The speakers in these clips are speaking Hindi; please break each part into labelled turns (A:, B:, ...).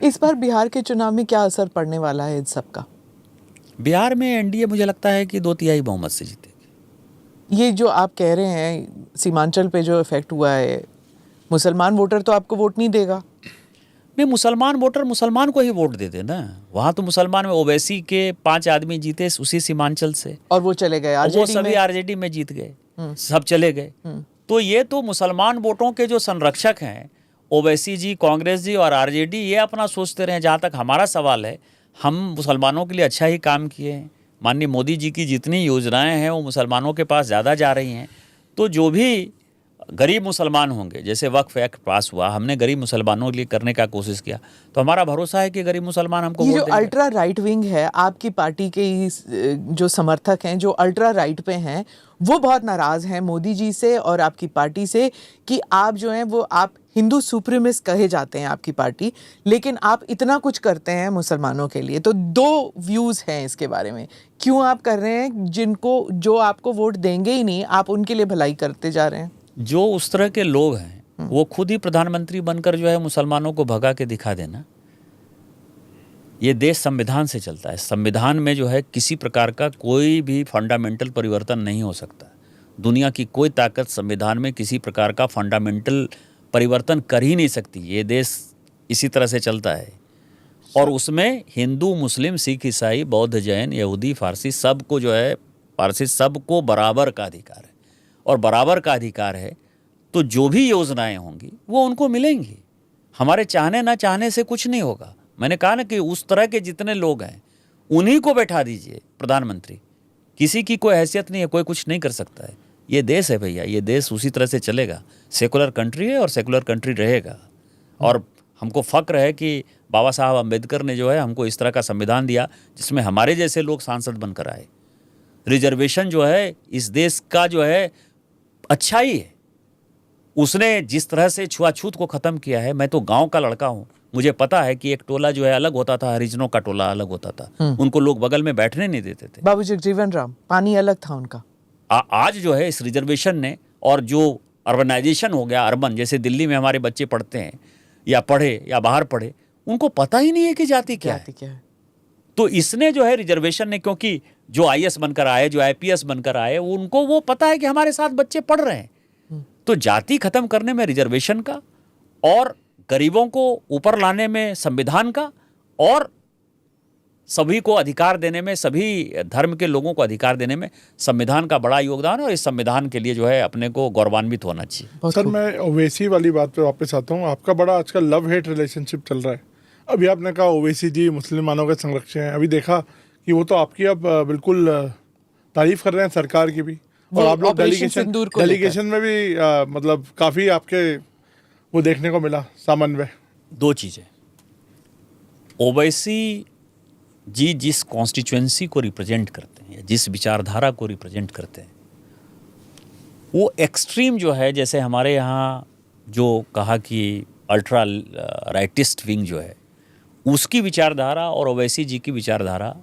A: इस बार बिहार के चुनाव में क्या असर पड़ने वाला है इन सब का?
B: बिहार में एनडीए मुझे लगता है कि 2/3 बहुमत से जीतेगी।
A: ये जो आप कह रहे हैं सीमांचल पे जो इफेक्ट हुआ है, मुसलमान वोटर तो आपको वोट नहीं देगा।
B: नहीं, मुसलमान वोटर मुसलमान को ही वोट देते ना। वहाँ तो मुसलमान में ओवैसी के 5 आदमी जीते उसी सीमांचल से,
A: और वो चले गए
B: और वो
A: आरजेडी
B: सभी
A: में।
B: आरजेडी में जीत गए, सब चले गए। तो ये तो मुसलमान वोटों के जो संरक्षक हैं, ओवैसी जी, कांग्रेस जी और आरजेडी, ये अपना सोचते रहे। जहाँ तक हमारा सवाल है, हम मुसलमानों के लिए अच्छा ही काम किए हैं। माननीय मोदी जी की जितनी योजनाएं हैं वो मुसलमानों के पास ज़्यादा जा रही हैं। तो जो भी गरीब मुसलमान होंगे, जैसे वक्फ एक्ट पास हुआ, हमने गरीब मुसलमानों के लिए करने का कोशिश किया, तो हमारा भरोसा है कि गरीब मुसलमान हमको
A: ये
B: वोट
A: जो
B: देंगे।
A: अल्ट्रा राइट विंग है आपकी पार्टी के जो समर्थक हैं, जो अल्ट्रा राइट पे हैं, वो बहुत नाराज हैं मोदी जी से और आपकी पार्टी से कि आप जो हैं वो आप हिंदू सुप्रीमिस्ट कहे जाते हैं आपकी पार्टी, लेकिन आप इतना कुछ करते हैं मुसलमानों के लिए। तो 2 व्यूज हैं इसके बारे में, क्यों आप कर रहे हैं? जिनको जो आपको वोट देंगे ही नहीं, आप उनके लिए भलाई करते जा रहे हैं।
B: जो उस तरह के लोग हैं वो खुद ही प्रधानमंत्री बनकर जो है मुसलमानों को भगा के दिखा देना। ये देश संविधान से चलता है। संविधान में जो है किसी प्रकार का कोई भी फंडामेंटल परिवर्तन नहीं हो सकता। दुनिया की कोई ताकत संविधान में किसी प्रकार का फंडामेंटल परिवर्तन कर ही नहीं सकती। ये देश इसी तरह से चलता है, और उसमें हिंदू, मुस्लिम, सिख, ईसाई, बौद्ध, जैन, यहूदी, फारसी, सबको जो है, पारसी, सबको बराबर का अधिकार है। और बराबर का अधिकार है तो जो भी योजनाएं होंगी वो उनको मिलेंगी। हमारे चाहने ना चाहने से कुछ नहीं होगा। मैंने कहा ना कि उस तरह के जितने लोग हैं उन्हीं को बैठा दीजिए प्रधानमंत्री। किसी की कोई हैसियत नहीं है, कोई कुछ नहीं कर सकता है। ये देश है भैया, ये देश उसी तरह से चलेगा। सेकुलर कंट्री है और सेकुलर कंट्री रहेगा। और हमको फ़क्र है कि बाबा साहब अम्बेडकर ने जो है हमको इस तरह का संविधान दिया जिसमें हमारे जैसे लोग सांसद बनकर आए। रिजर्वेशन जो है इस देश का जो है अच्छाई है। उसने जिस तरह से छुआछूत को ख़त्म किया है, मैं तो गांव का लड़का हूं, मुझे पता है कि एक टोला जो है अलग होता था, हरिजनों का टोला अलग होता था, उनको लोग बगल में बैठने नहीं देते थे।
A: बाबू जगजीवन राम, पानी अलग था उनका।
B: आज जो है इस रिजर्वेशन ने, और जो अर्बनाइजेशन हो गया, अर्बन, जैसे दिल्ली में हमारे बच्चे पढ़ते हैं या पढ़े या बाहर पढ़े, उनको पता ही नहीं है कि जाति क्या है। तो इसने जो है रिजर्वेशन ने, क्योंकि जो आईएएस बनकर आए, जो आईपीएस बनकर आए, उनको वो पता है कि हमारे साथ बच्चे पढ़ रहे हैं। तो जाति खत्म करने में रिजर्वेशन का, और गरीबों को ऊपर लाने में संविधान का, और सभी को अधिकार देने में, सभी धर्म के लोगों को अधिकार देने में संविधान का बड़ा योगदान है। और इस संविधान के लिए जो है अपने को गौरवान्वित होना चाहिए।
C: सर, मैं ओवैसी वाली बात पे वापस आता हूँ। आपका बड़ा आजकल लव हेट रिलेशनशिप चल रहा है। अभी आपने कहा ओवैसी जी मुसलमानों के संरक्षक हैं, अभी देखा कि वो तो आपकी अब बिल्कुल तारीफ कर रहे हैं सरकार की भी, और आप लोग डेलीगेशन में भी मतलब काफ़ी आपके वो देखने को मिला समन्वय।
B: 2 चीज़ें, ओवैसी जी जिस कॉन्स्टिट्यूएंसी को रिप्रेजेंट करते हैं, जिस विचारधारा को रिप्रेजेंट करते हैं, वो एक्सट्रीम जो है, जैसे हमारे यहाँ जो कहा कि अल्ट्रा राइटिस्ट विंग जो है, उसकी विचारधारा और ओवैसी जी की विचारधारा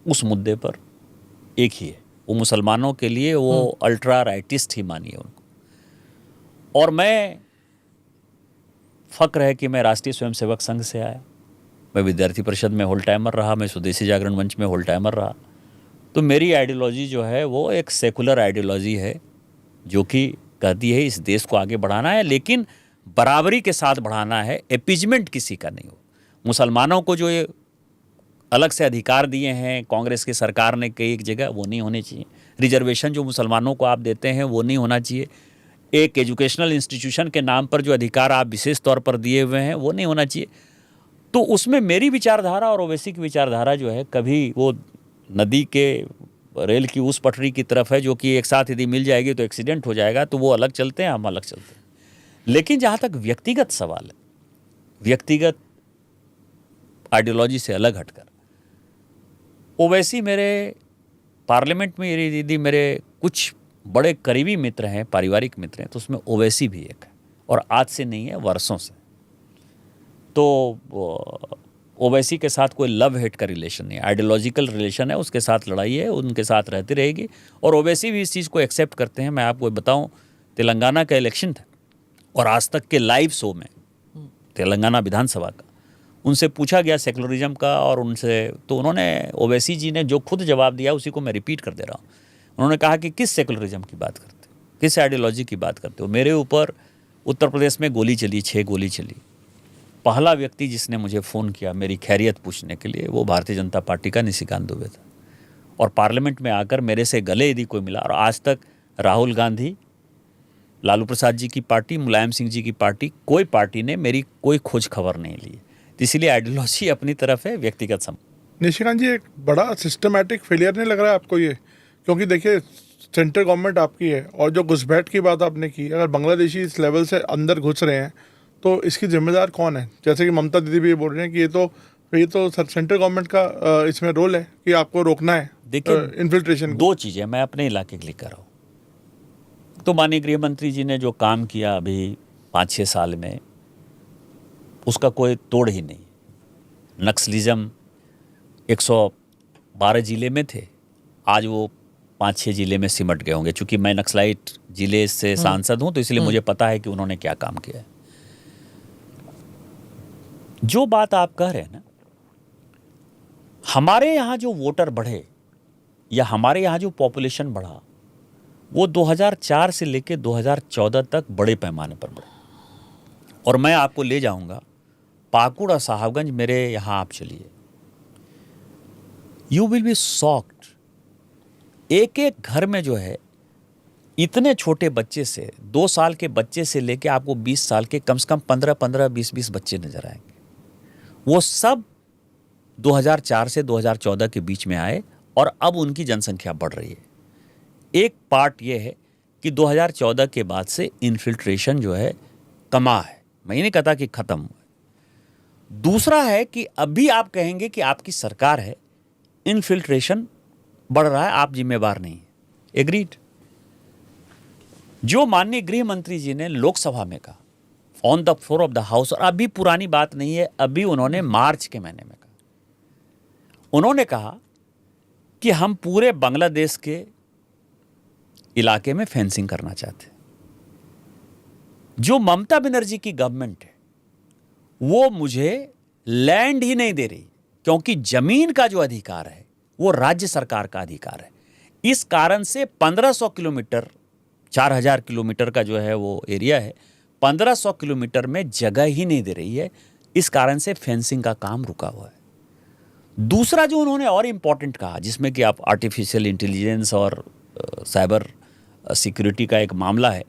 B: उस मुद्दे पर एक ही है। वो मुसलमानों के लिए वो अल्ट्रा राइटिस्ट ही मानिए उनको। और मैं फ़क्र है कि मैं राष्ट्रीय स्वयंसेवक संघ से आया, मैं विद्यार्थी परिषद में होल टाइमर रहा, मैं स्वदेशी जागरण मंच में होल टाइमर रहा। तो मेरी आइडियोलॉजी जो है वो एक सेकुलर आइडियोलॉजी है, जो कि कहती है इस देश को आगे बढ़ाना है, लेकिन बराबरी के साथ बढ़ाना है, एपीजमेंट किसी का नहीं हो। मुसलमानों को जो ये अलग से अधिकार दिए हैं कांग्रेस की सरकार ने कई एक जगह, वो नहीं होने चाहिए। रिजर्वेशन जो मुसलमानों को आप देते हैं वो नहीं होना चाहिए। एक एजुकेशनल इंस्टीट्यूशन के नाम पर जो अधिकार आप विशेष तौर पर दिए हुए हैं वो नहीं होना चाहिए। तो उसमें मेरी विचारधारा और ओवैसी की विचारधारा जो है, कभी वो नदी के रेल की उस पटरी की तरफ है जो कि एक साथ यदि मिल जाएगी तो एक्सीडेंट हो जाएगा, तो वो अलग चलते हैं, हम अलग चलते हैं। लेकिन जहाँ तक व्यक्तिगत सवाल है, व्यक्तिगत आइडियोलॉजी से अलग हटकर, ओवैसी मेरे पार्लियामेंट में यदि मेरे कुछ बड़े करीबी मित्र हैं, पारिवारिक मित्र हैं, तो उसमें ओवैसी भी एक है, और आज से नहीं है, वर्षों से। तो ओवैसी के साथ कोई लव हेट का रिलेशन नहीं है, आइडियोलॉजिकल रिलेशन है, उसके साथ लड़ाई है, उनके साथ रहती रहेगी। और ओवैसी भी इस चीज़ को एक्सेप्ट करते हैं। मैं आपको बताऊं, तेलंगाना का इलेक्शन था और आज तक के लाइव शो में तेलंगाना विधानसभा का, उनसे पूछा गया सेकुलरिज्म का, और उनसे तो उन्होंने, ओवैसी जी ने जो खुद जवाब दिया उसी को मैं रिपीट कर दे रहा हूँ। उन्होंने कहा कि किस सेकुलरिज्म की बात करते हो, किस आइडियोलॉजी की बात करते हो। मेरे ऊपर उत्तर प्रदेश में गोली चली, 6 गोली चली। पहला व्यक्ति जिसने मुझे फ़ोन किया मेरी खैरियत पूछने के लिए वो भारतीय जनता पार्टी का निशिकांत दुबे था। और पार्लियामेंट में आकर मेरे से गले यदि कोई मिला, और आज तक राहुल गांधी, लालू प्रसाद जी की पार्टी, मुलायम सिंह जी की पार्टी, कोई पार्टी ने मेरी कोई खोज खबर नहीं ली। तो इसलिए आइडियोलॉजी अपनी तरफ है, व्यक्तिगत सम।
C: निशिकांत जी, एक बड़ा सिस्टमैटिक फेलियर नहीं लग रहा है आपको ये? क्योंकि देखिए, सेंट्रल गवर्नमेंट आपकी है, और जो घुसपैठ की बात आपने की, अगर बांग्लादेशी इस लेवल से अंदर घुस रहे हैं तो इसकी जिम्मेदार कौन है? जैसे कि ममता दीदी भी ये बोल रहे हैं कि ये तो सेंट्रल गवर्नमेंट का इसमें रोल है कि आपको रोकना है
B: देखिए,
C: इन्फिल्ट्रेशन।
B: 2 चीज़ें मैं अपने इलाके के लिए कर रहा हूँ। तो माननीय गृह मंत्री जी ने जो काम किया अभी 5-6 साल में, उसका कोई तोड़ ही नहीं। नक्सलिज्म 112 ज़िले में थे, आज वो 5-6 ज़िले में सिमट गए होंगे। चूँकि मैं नक्सलाइट ज़िले से सांसद हूँ तो इसलिए मुझे पता है कि उन्होंने क्या काम किया है। जो बात आप कह रहे हैं ना, हमारे यहाँ जो वोटर बढ़े या हमारे यहाँ जो पॉपुलेशन बढ़ा, वो 2004 से लेकर 2014 तक बड़े पैमाने पर बढ़ा। और मैं आपको ले जाऊंगा पाकुड़ और साहबगंज, मेरे यहाँ आप चलिए, यू विल बी शॉक्ड। एक एक घर में जो है, इतने छोटे बच्चे से, 2 साल के बच्चे से लेके आपको 20 साल के कम से कम 15-15, 20-20 बच्चे नजर आएंगे। वो सब 2004 से 2014 के बीच में आए और अब उनकी जनसंख्या बढ़ रही है। एक पार्ट ये है कि 2014 के बाद से इन्फिल्ट्रेशन जो है कमा है, मैं ये नहीं कहता कि खत्म हुआ। दूसरा है कि अभी आप कहेंगे कि आपकी सरकार है, इन्फिल्ट्रेशन बढ़ रहा है, आप जिम्मेवार नहीं है। एग्रीड। जो माननीय गृह मंत्री जी ने लोकसभा में कहा on the floor of the house, और अभी पुरानी बात नहीं है, अभी उन्होंने मार्च के महीने में कहा, उन्होंने कहा कि हम पूरे बांग्लादेश के इलाके में फेंसिंग करना चाहते हैं। जो ममता बनर्जी की गवर्नमेंट है वो मुझे लैंड ही नहीं दे रही, क्योंकि जमीन का जो अधिकार है वो राज्य सरकार का अधिकार है। इस कारण से 1500 किलोमीटर, 4000 किलोमीटर का जो है वो एरिया है, 1500 किलोमीटर में जगह ही नहीं दे रही है। इस कारण से फेंसिंग का काम रुका हुआ है। दूसरा जो उन्होंने और इम्पॉर्टेंट कहा, जिसमें कि आप आर्टिफिशियल इंटेलिजेंस और साइबर सिक्योरिटी का एक मामला है,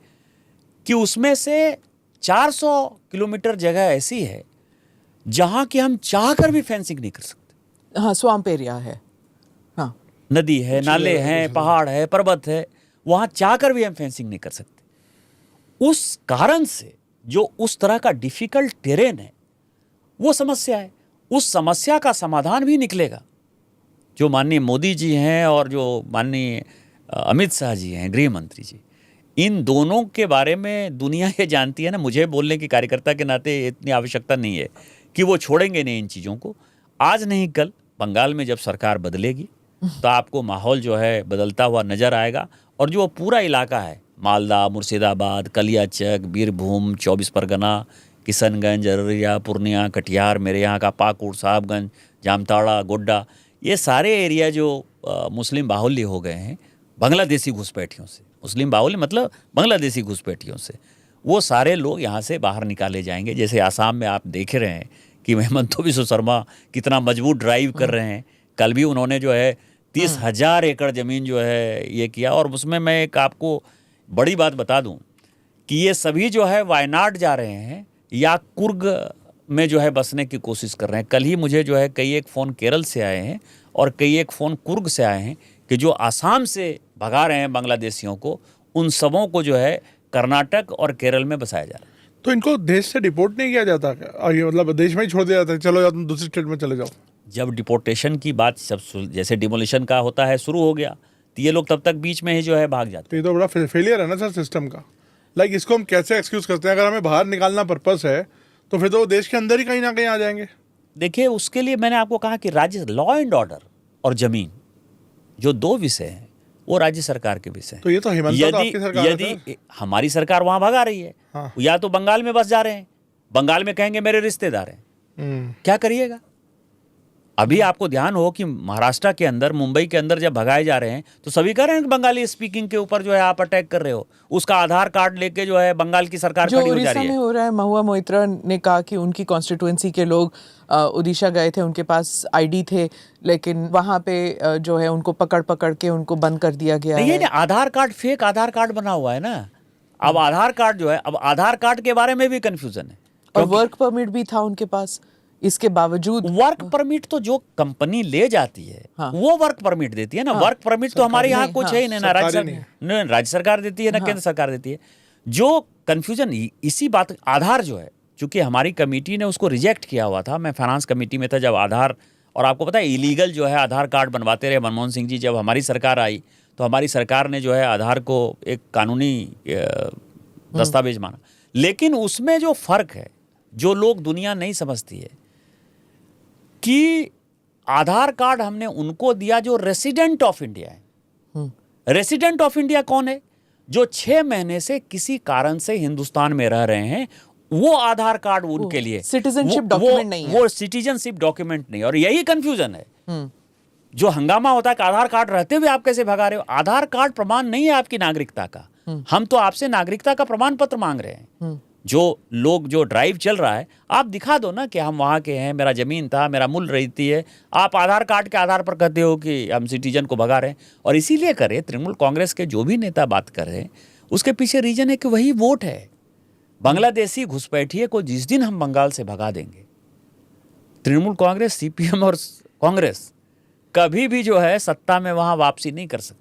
B: कि उसमें से 400 किलोमीटर जगह ऐसी है जहां कि हम चाहकर भी फेंसिंग नहीं कर सकते।
A: हाँ, स्वैम्प एरिया है, हाँ,
B: नदी है, नाले हैं, पहाड़ है, पर्वत है, वहां चाहकर भी हम फेंसिंग नहीं कर सकते। उस कारण से जो उस तरह का डिफिकल्ट टेरेन है वो समस्या है। उस समस्या का समाधान भी निकलेगा। जो माननीय मोदी जी हैं और जो माननीय अमित शाह जी हैं, गृह मंत्री जी, इन दोनों के बारे में दुनिया ये जानती है ना। मुझे बोलने की कार्यकर्ता के नाते इतनी आवश्यकता नहीं है कि वो छोड़ेंगे नहीं इन चीज़ों को। आज नहीं कल बंगाल में जब सरकार बदलेगी तो आपको माहौल जो है बदलता हुआ नज़र आएगा। और जो पूरा इलाका है, मालदा, मुर्शिदाबाद, कलियाचक, बीरभूम, 24 परगना, किशनगंज, अररिया, पूर्णिया, कटिहार, मेरे यहाँ का पाकुड़, साहबगंज, जामताड़ा, गोड्डा, ये सारे एरिया जो मुस्लिम बाहुल्य हो गए हैं बांग्लादेशी घुसपैठियों से, मुस्लिम बाहुल्य मतलब बांग्लादेशी घुसपैठियों से, वो सारे लोग यहाँ से बाहर निकाले जाएंगे। जैसे आसाम में आप देख रहे हैं कि हेमंत बिस्वा शर्मा कितना मजबूत ड्राइव कर रहे हैं। कल भी उन्होंने जो है 30,000 एकड़ ज़मीन जो है ये किया। और उसमें मैं एक आपको बड़ी बात बता दूं कि ये सभी जो है वायनाड जा रहे हैं या कुर्ग में जो है बसने की कोशिश कर रहे हैं। कल ही मुझे जो है कई एक फ़ोन केरल से आए हैं और कई एक फ़ोन कुर्ग से आए हैं कि जो आसाम से भगा रहे हैं बांग्लादेशियों को, उन सबों को जो है कर्नाटक और केरल में बसाया जा रहा है।
C: तो इनको देश से डिपोर्ट नहीं किया जाता क्या? और ये मतलब देश में ही छोड़ दिया जाता है, चलो यार तुम दूसरी स्टेट में चले जाओ।
B: जब डिपोर्टेशन की बात सब जैसे डिमोलिशन का होता है शुरू हो गया, तो ये लोग तब तक बीच में ही जो है भाग जाते।
C: तो ये तो बड़ा फेलियर है ना सर सिस्टम का। लाइक इसको हम कैसे एक्सक्यूज करते हैं? अगर हमें बाहर निकालना पर्पस है तो फिर तो देश के अंदर ही कहीं ना कहीं आ जाएंगे।
B: देखिए, उसके लिए मैंने आपको कहा कि राज्य, लॉ एंड ऑर्डर और जमीन, जो 2 विषय हैं वो राज्य सरकार के विषय हैं।
C: तो ये तो हिमंता तो आपकी सरकार है।
B: यदि हमारी सरकार वहां भगा रही है,
C: हाँ।
B: या तो बंगाल में बस जा रहे हैं, बंगाल में कहेंगे मेरे रिश्तेदार हैं, क्या करिएगा? अभी आपको ध्यान हो कि महाराष्ट्र के अंदर, मुंबई के अंदर जब भगाए जा रहे हैं तो सभी कह रहे हैं कि बंगाली स्पीकिंग के ऊपर जो है आप अटैक कर रहे हो। उसका आधार कार्ड लेके जो है बंगाल की सरकार
A: जो
B: खड़ी हो जा
A: उड़ीसा
B: रही
A: में
B: है।
A: हो रहा है, महुआ मोइत्रा ने कहा कि उनकी कॉन्स्टिट्यूएंसी के लोग उड़ीसा गए थे, उनके पास आईडी थे, लेकिन वहां पे जो है उनको पकड़ पकड़ के उनको बंद कर दिया गया
B: नहीं,
A: है।
B: ये नहीं, आधार कार्ड फेक आधार कार्ड बना हुआ है ना। अब आधार कार्ड जो है, अब आधार कार्ड के बारे में भी कंफ्यूजन है।
A: और वर्क परमिट भी था उनके पास, इसके बावजूद
B: वर्क परमिट तो जो कंपनी ले जाती है
A: हाँ।
B: वो वर्क परमिट देती है ना। वर्क परमिट तो हमारे यहाँ
A: नहीं,
B: कुछ
A: हाँ,
B: है ही नहीं ना।
C: सरकारी
B: राज्य सरकार देती है ना केंद्र सरकार देती है। जो कंफ्यूजन इसी बात, आधार जो है, चूंकि हमारी कमेटी ने उसको रिजेक्ट किया हुआ था, मैं फाइनेंस कमेटी में था जब आधार, और आपको पता है इलीगल जो है आधार कार्ड बनवाते रहे मनमोहन सिंह जी। जब हमारी सरकार आई तो हमारी सरकार ने जो है आधार को एक कानूनी दस्तावेज माना। लेकिन उसमें जो फर्क है, जो लोग दुनिया नहीं समझती है, कि आधार कार्ड हमने उनको दिया जो रेसिडेंट ऑफ इंडिया है। रेसिडेंट ऑफ इंडिया कौन है? जो 6 महीने से किसी कारण से हिंदुस्तान में रह रहे हैं, वो आधार कार्ड उनके लिए
A: सिटीजनशिप डॉक्यूमेंट नहीं है।
B: वो सिटीजनशिप डॉक्यूमेंट नहीं। और यही कंफ्यूजन है जो हंगामा होता है कि आधार कार्ड रहते हुए आप कैसे भगा रहे हो। आधार कार्ड प्रमाण नहीं है आपकी नागरिकता का। हम तो आपसे नागरिकता का प्रमाण पत्र मांग रहे हैं। जो लोग, जो ड्राइव चल रहा है, आप दिखा दो ना कि हम वहाँ के हैं, मेरा जमीन था, मेरा मूल रहती है। आप आधार कार्ड के आधार पर कहते हो कि हम सिटीजन को भगा रहे हैं। और इसीलिए करे तृणमूल कांग्रेस के जो भी नेता बात कर रहे हैं, उसके पीछे रीजन है कि वही वोट है। बांग्लादेशी घुसपैठिए को जिस दिन हम बंगाल से भगा देंगे, तृणमूल कांग्रेस, सीपीएम और कांग्रेस कभी भी जो है सत्ता में वहाँ वापसी नहीं कर सकती।